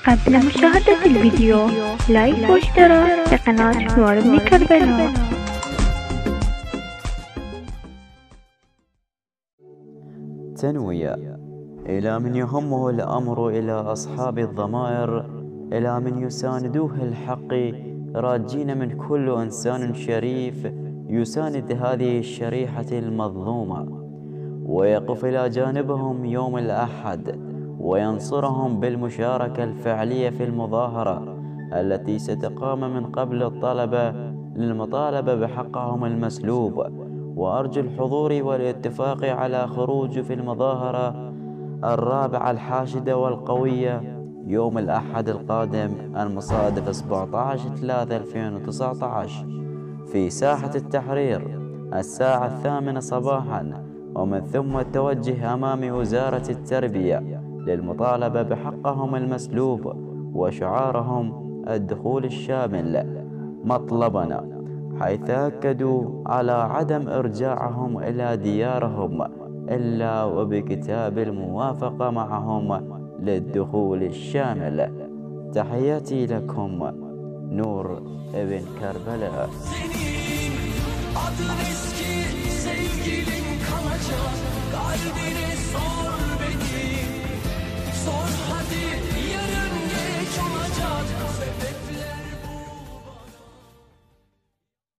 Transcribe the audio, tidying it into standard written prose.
قبل مشاهدة الفيديو لايك واشتراك في قناة نور ابن كربلاء. تنوية. إلى من يهمه الأمر، إلى أصحاب الضمائر، إلى من يساندوه الحق، راجين من كل إنسان شريف يساند هذه الشريحة المظلومة، ويقف إلى جانبهم يوم الأحد وينصرهم بالمشاركة الفعلية في المظاهرة التي ستقام من قبل الطلبة للمطالبة بحقهم المسلوب. وأرجو الحضور والاتفاق على خروج في المظاهرة الرابعة الحاشدة والقوية يوم الأحد القادم المصادف 17/3/2019 في ساحة التحرير الساعة 8 صباحاً، ومن ثم التوجه أمام وزارة التربية للمطالبة بحقهم المسلوب وشعارهم الدخول الشامل. مطلبنا حيث أكدوا على عدم إرجاعهم إلى ديارهم إلا وبكتاب الموافقة معهم للدخول الشامل. تحياتي لكم، نور ابن كربلاء. Adın eski, sevgilin kalacak, kalbine son